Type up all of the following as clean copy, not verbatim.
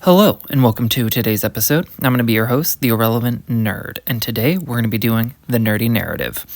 Hello, and welcome to today's episode. I'm going to be your host, the Irrelevant Nerd, and today we're going to be doing the Nerdy Narrative.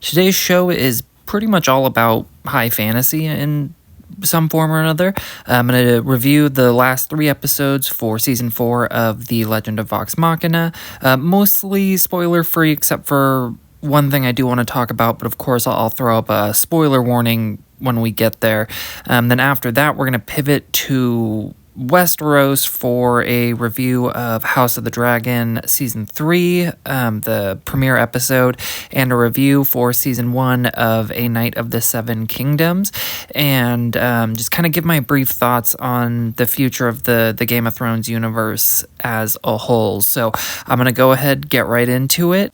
Today's show is pretty much all about high fantasy in some form or another. I'm going to review the last 3 episodes for Season 4 of the Legend of Vox Machina, mostly spoiler-free except for one thing I do want to talk about, but of course I'll throw up a spoiler warning when we get there. Then after that, we're going to pivot to Westeros for a review of House of the Dragon Season 3, the premiere episode, and a review for Season 1 of A Knight of the Seven Kingdoms, and just kind of give my brief thoughts on the future of the Game of Thrones universe as a whole. So I'm going to go ahead, get right into it.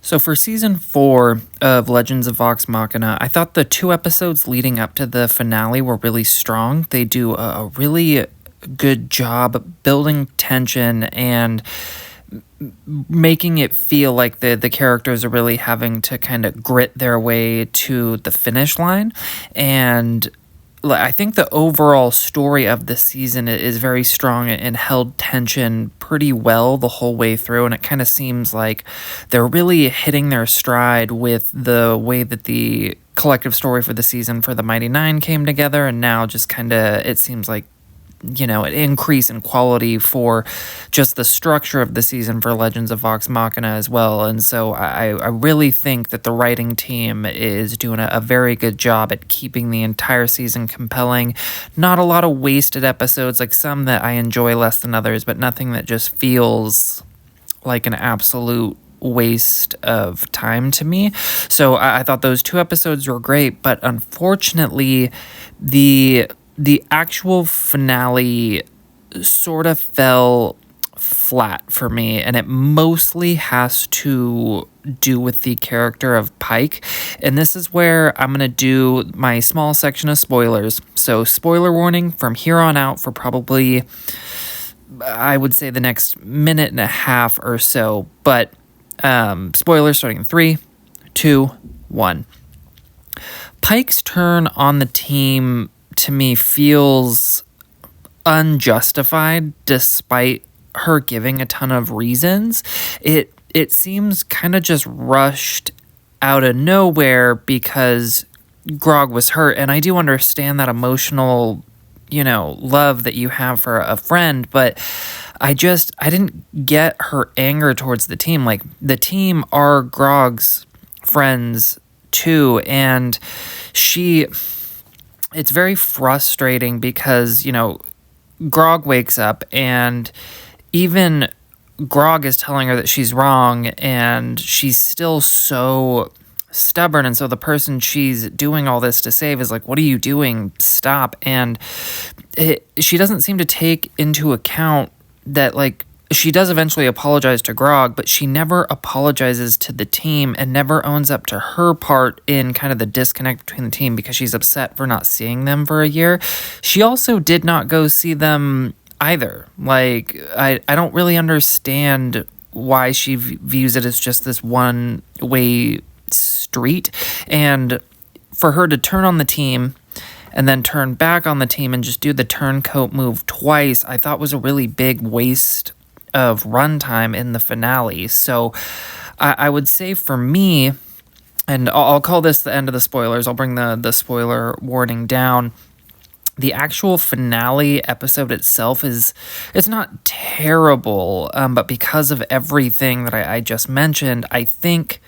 So for Season 4 of Legends of Vox Machina, I thought the 2 episodes leading up to the finale were really strong. They do a really good job building tension and making it feel like the characters are really having to kind of grit their way to the finish line. And I think the overall story of the season is very strong and held tension pretty well the whole way through, and it kind of seems like they're really hitting their stride with the way that the collective story for the season for the Mighty Nine came together, and now just kind of, it seems like, you know, an increase in quality for just the structure of the season for Legends of Vox Machina as well. And so I really think that the writing team is doing a very good job at keeping the entire season compelling. Not a lot of wasted episodes, like some that I enjoy less than others, but nothing that just feels like an absolute waste of time to me. So I thought those 2 episodes were great, but unfortunately, the actual finale sort of fell flat for me, and it mostly has to do with the character of Pike. And this is where I'm going to do my small section of spoilers. So spoiler warning from here on out for probably, I would say, the next minute and a half or so. But spoilers starting in 3, 2, 1. Pike's turn on the team to me feels unjustified despite her giving a ton of reasons. It seems kind of just rushed out of nowhere because Grog was hurt, and I do understand that emotional, love that you have for a friend, but I didn't get her anger towards the team. Like, the team are Grog's friends too, and it's very frustrating because, Grog wakes up and even Grog is telling her that she's wrong, and she's still so stubborn. And so the person she's doing all this to save is like, what are you doing? Stop. And she doesn't seem to take into account that, like, she does eventually apologize to Grog, but she never apologizes to the team and never owns up to her part in kind of the disconnect between the team because she's upset for not seeing them for a year. She also did not go see them either. Like, I don't really understand why she views it as just this one-way street. And for her to turn on the team and then turn back on the team and just do the turncoat move twice, I thought was a really big waste of runtime in the finale. So I would say for me, and I'll call this the end of the spoilers, I'll bring the spoiler warning down. The actual finale episode itself it's not terrible, but because of everything that I just mentioned, I think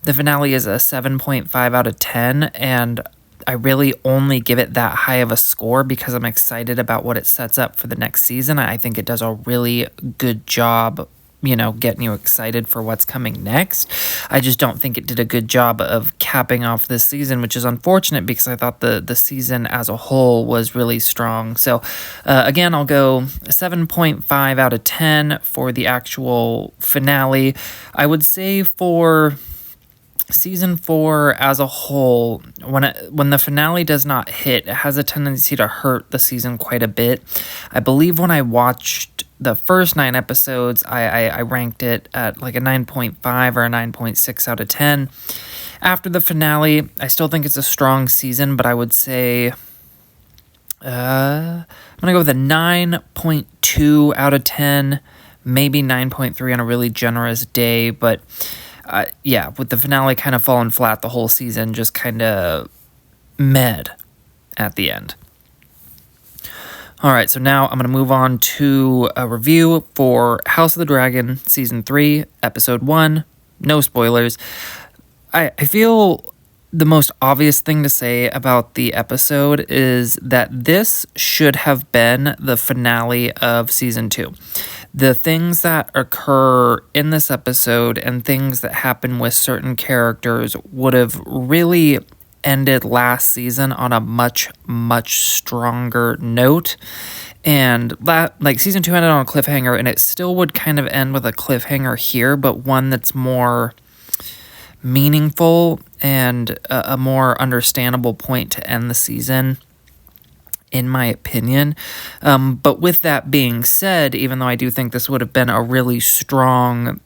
the finale is a 7.5 out of 10, and I really only give it that high of a score because I'm excited about what it sets up for the next season. I think it does a really good job, getting you excited for what's coming next. I just don't think it did a good job of capping off this season, which is unfortunate because I thought the season as a whole was really strong. So again, I'll go 7.5 out of 10 for the actual finale. I would say for Season 4 as a whole, when the finale does not hit, it has a tendency to hurt the season quite a bit. I believe when I watched the first 9 episodes, I ranked it at like a 9.5 or a 9.6 out of 10. After the finale, I still think it's a strong season, but I would say I'm gonna go with a 9.2 out of 10, maybe 9.3 on a really generous day. But yeah, with the finale kind of falling flat the whole season, just kind of med at the end. All right, so now I'm going to move on to a review for House of the Dragon Season 3, Episode 1. No spoilers. I feel the most obvious thing to say about the episode is that this should have been the finale of Season 2. The things that occur in this episode and things that happen with certain characters would have really ended last season on a much, much stronger note. And that, like, season 2 ended on a cliffhanger, and it still would kind of end with a cliffhanger here, but one that's more meaningful and a more understandable point to end the season, in my opinion. But with that being said, even though I do think this would have been a really strong,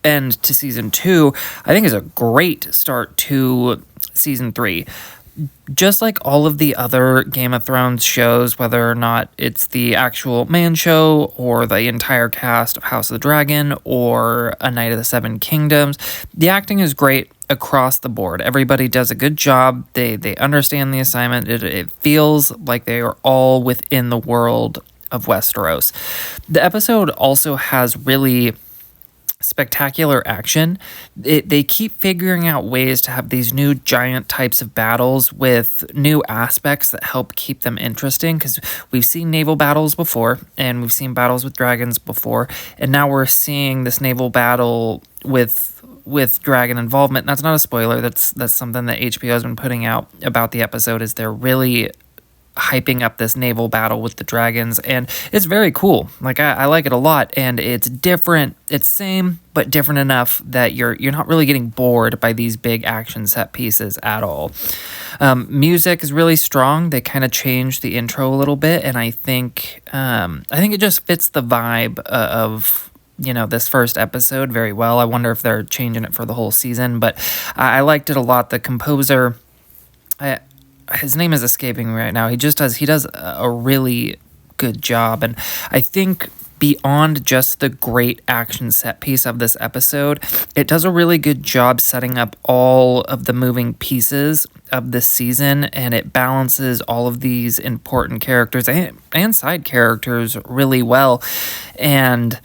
end to season 2, I think is a great start to season 3. Just like all of the other Game of Thrones shows, whether or not it's the actual main show or the entire cast of House of the Dragon or A Night of the Seven Kingdoms, the acting is great across the board. Everybody does a good job. They understand the assignment. It feels like they are all within the world of Westeros. The episode also has really spectacular action. They keep figuring out ways to have these new giant types of battles with new aspects that help keep them interesting, because we've seen naval battles before and we've seen battles with dragons before, and now we're seeing this naval battle with dragon involvement. That's not a spoiler. That's something that HBO has been putting out about the episode, is they're really hyping up this naval battle with the dragons, and it's very cool. Like, I like it a lot, and it's different. It's same but different enough that you're not really getting bored by these big action set pieces at all. Music is really strong. They kind of changed the intro a little bit, and I think it just fits the vibe of this first episode very well. I wonder if they're changing it for the whole season, but I liked it a lot. The composer, his name is escaping me right now. He does a really good job. And I think beyond just the great action set piece of this episode, it does a really good job setting up all of the moving pieces of this season, and it balances all of these important characters and side characters really well. And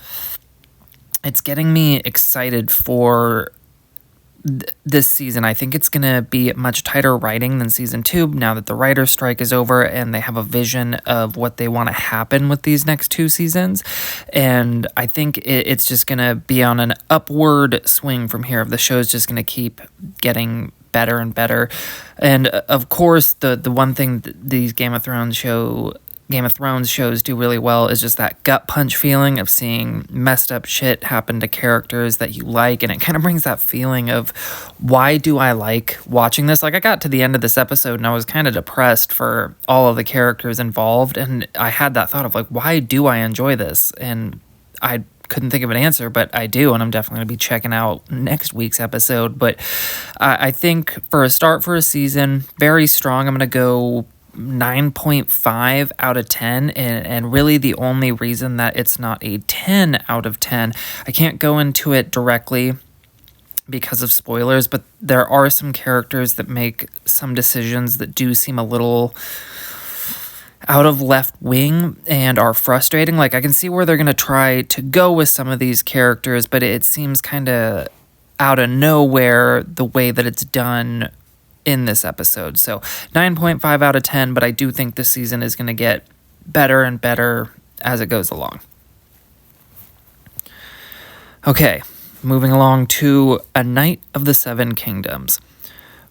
it's getting me excited for this season. I think it's going to be much tighter writing than season 2 now that the writer's strike is over and they have a vision of what they want to happen with these next 2 seasons. And I think it's just going to be on an upward swing from here. The show's just going to keep getting better and better. And of course, the one thing that these Game of Thrones shows do really well is just that gut punch feeling of seeing messed up shit happen to characters that you like, and it kind of brings that feeling of, why do I like watching this? Like, I got to the end of this episode and I was kind of depressed for all of the characters involved, and I had that thought of, like, why do I enjoy this? And I couldn't think of an answer, but I do, and I'm definitely going to be checking out next week's episode. But I think for a start for a season, very strong. I'm going to go 9.5 out of 10, and really the only reason that it's not a 10 out of 10, I can't go into it directly because of spoilers, but there are some characters that make some decisions that do seem a little out of left wing and are frustrating. Like, I can see where they're going to try to go with some of these characters, but it seems kind of out of nowhere the way that it's done in this episode. So 9.5 out of 10, but I do think this season is going to get better and better as it goes along. Okay, moving along to A Night of the Seven Kingdoms.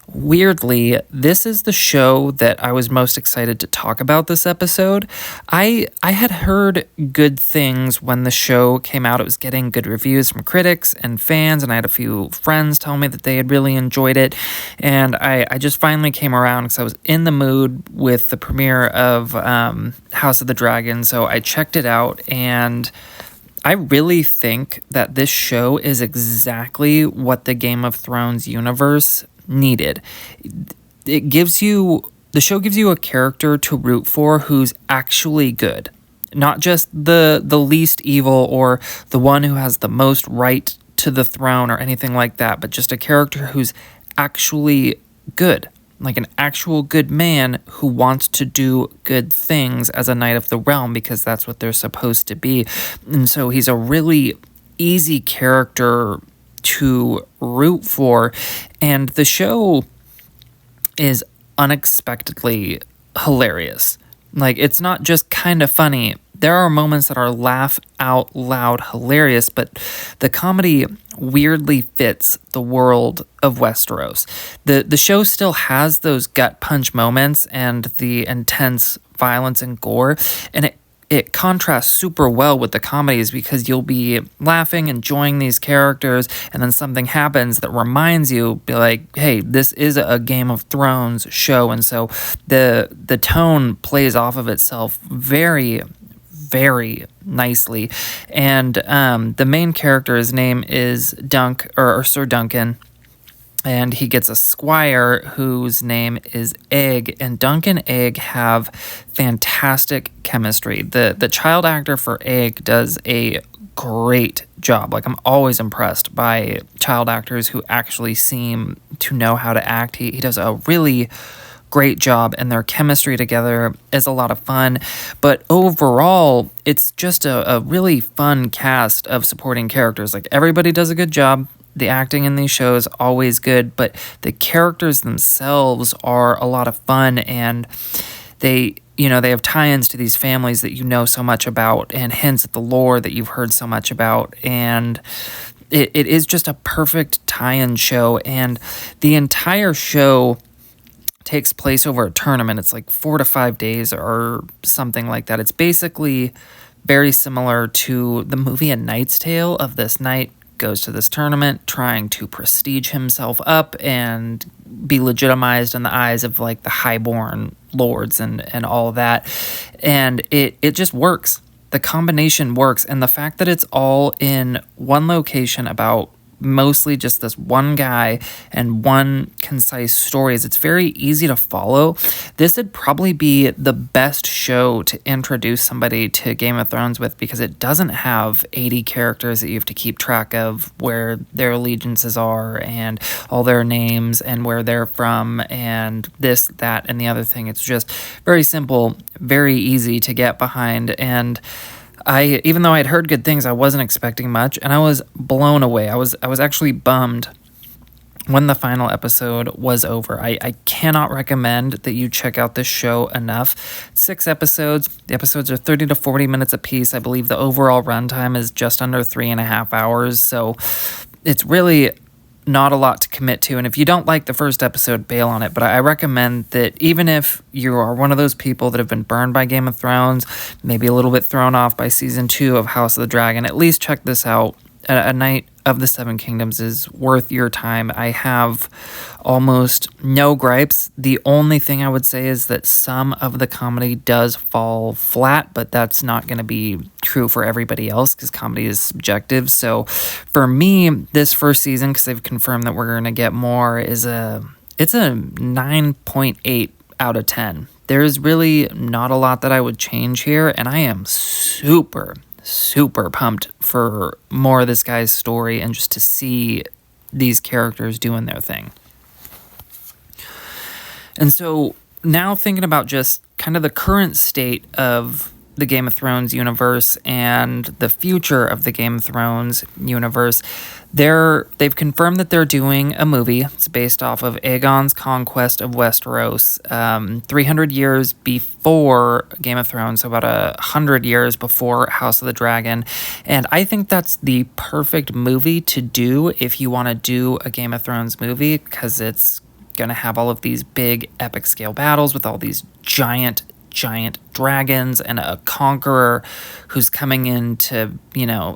Weirdly, this is the show that I was most excited to talk about this episode. I had heard good things when the show came out. It was getting good reviews from critics and fans, and I had a few friends tell me that they had really enjoyed it. And I just finally came around because I was in the mood with the premiere of House of the Dragon. So I checked it out, and I really think that this show is exactly what the Game of Thrones universe needed. It gives you the show gives you a character to root for who's actually good, not just the least evil or the one who has the most right to the throne or anything like that, but just a character who's actually good, like an actual good man who wants to do good things as a knight of the realm, because that's what they're supposed to be. And so he's a really easy character to root for, and the show is unexpectedly hilarious. Like, it's not just kind of funny. There are moments that are laugh out loud hilarious, but the comedy weirdly fits the world of Westeros. The show still has those gut punch moments and the intense violence and gore, and it contrasts super well with the comedies, because you'll be laughing, enjoying these characters, and then something happens that reminds you, be like, hey, this is a Game of Thrones show. And so the tone plays off of itself very, very nicely. And the main character's name is or Sir Duncan. And he gets a squire whose name is Egg, and Dunk and Egg have fantastic chemistry. The child actor for Egg does a great job. Like, I'm always impressed by child actors who actually seem to know how to act. He does a really great job, and their chemistry together is a lot of fun. But overall, it's just a really fun cast of supporting characters. Like, everybody does a good job. The acting in these shows always good, but the characters themselves are a lot of fun, and they have tie-ins to these families that you know so much about, and hints at the lore that you've heard so much about, and it is just a perfect tie-in show. And the entire show takes place over a tournament. It's like 4 to 5 days or something like that. It's basically very similar to the movie A Knight's Tale. Of this knight goes to this tournament trying to prestige himself up and be legitimized in the eyes of like the highborn lords and all of that. And it just works. The combination works. And the fact that it's all in one location about mostly just this one guy and one concise stories, it's very easy to follow. This would probably be the best show to introduce somebody to Game of Thrones with, because it doesn't have 80 characters that you have to keep track of where their allegiances are and all their names and where they're from and this, that, and the other thing. It's just very simple, very easy to get behind. And even though I'd heard good things, I wasn't expecting much, and I was blown away. I was actually bummed when the final episode was over. I cannot recommend that you check out this show enough. 6 episodes. The episodes are 30 to 40 minutes apiece. I believe the overall runtime is just under 3.5 hours, so it's really not a lot to commit to. And if you don't like the first episode, bail on it. But I recommend that even if you are one of those people that have been burned by Game of Thrones, maybe a little bit thrown off by season 2 of House of the Dragon, at least check this out. A Knight of the Seven Kingdoms is worth your time. I have almost no gripes. The only thing I would say is that some of the comedy does fall flat, but that's not going to be true for everybody else, because comedy is subjective. So for me, this first season, because they've confirmed that we're going to get more, it's a 9.8 out of 10. There's really not a lot that I would change here, and I am super pumped for more of this guy's story and just to see these characters doing their thing. And so now, thinking about just kind of the current state of the Game of Thrones universe and the future of the Game of Thrones universe, they've confirmed that they're doing a movie. It's based off of Aegon's conquest of Westeros, 300 years before Game of Thrones, so about 100 years before House of the Dragon. And I think that's the perfect movie to do if you want to do a Game of Thrones movie, because it's going to have all of these big epic scale battles with all these giant dragons and a conqueror who's coming in to,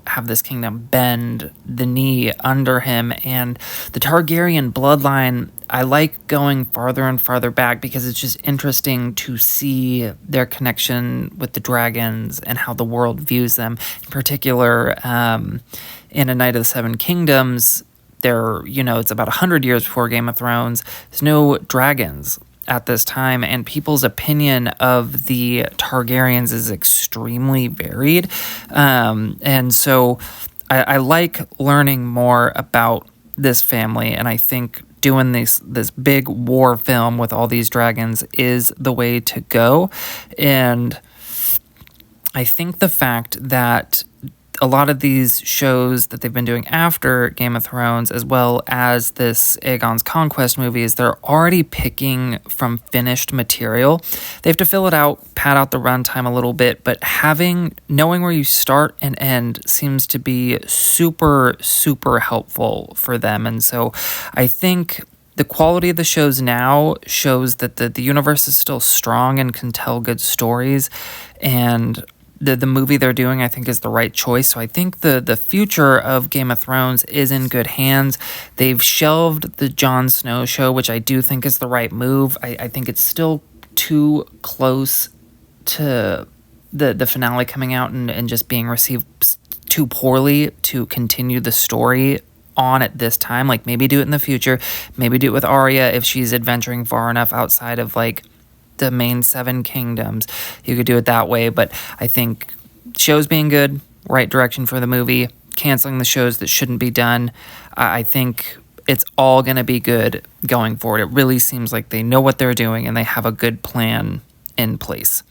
have this kingdom bend the knee under him. And the Targaryen bloodline, I like going farther and farther back, because it's just interesting to see their connection with the dragons and how the world views them. In particular, in A Knight of the Seven Kingdoms, it's about 100 years before Game of Thrones. There's no dragons at this time, and people's opinion of the Targaryens is extremely varied. And so I like learning more about this family, and I think doing this big war film with all these dragons is the way to go. And I think the fact that a lot of these shows that they've been doing after Game of Thrones, as well as this Aegon's Conquest movies, they're already picking from finished material. They have to fill it out, pad out the runtime a little bit, but knowing where you start and end seems to be super, super helpful for them. And so I think the quality of the shows now shows that the universe is still strong and can tell good stories, and the movie they're doing, I think, is the right choice. So I think the future of Game of Thrones is in good hands. They've shelved the Jon Snow show, which I do think is the right move. I think it's still too close to the finale coming out and just being received too poorly to continue the story on at this time. Like, maybe do it in the future. Maybe do it with Arya if she's adventuring far enough outside of, like, the main 7 kingdoms. You could do it that way, but I think shows being good, right direction for the movie, canceling the shows that shouldn't be done. I think it's all going to be good going forward. It really seems like they know what they're doing and they have a good plan in place.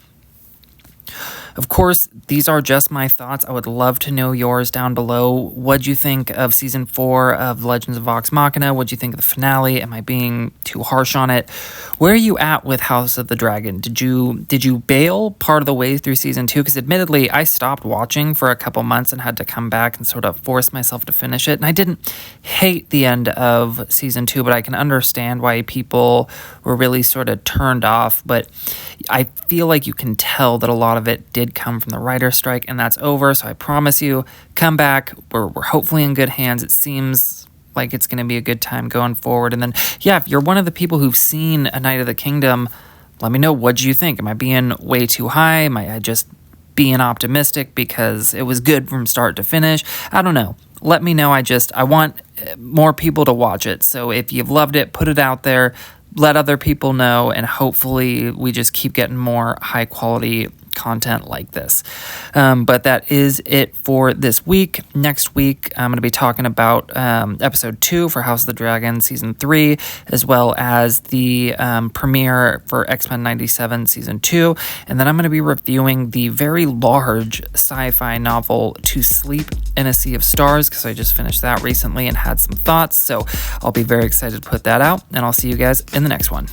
Of course, these are just my thoughts. I would love to know yours down below. What'd you think of Season 4 of Legends of Vox Machina? What'd you think of the finale? Am I being too harsh on it? Where are you at with House of the Dragon? Did you bail part of the way through Season 2? Because admittedly, I stopped watching for a couple months and had to come back and sort of force myself to finish it. And I didn't hate the end of Season 2, but I can understand why people were really sort of turned off. But I feel like you can tell that a lot of it did come from the writer's strike, and that's over. So I promise you, come back. We're hopefully in good hands. It seems like it's going to be a good time going forward. And then, yeah, if you're one of the people who've seen A Knight of the Kingdom, let me know, what you think. Am I being way too high? Am I just being optimistic because it was good from start to finish? I don't know. Let me know. I want more people to watch it. So if you've loved it, put it out there. Let other people know, and hopefully we just keep getting more high quality content like this. But that is it for this week. Next week, I'm going to be talking about episode 2 for House of the Dragon season 3, as well as the premiere for X-Men 97 season 2. And then I'm going to be reviewing the very large sci-fi novel To Sleep in a Sea of Stars, because I just finished that recently and had some thoughts. So I'll be very excited to put that out, and I'll see you guys in the next one.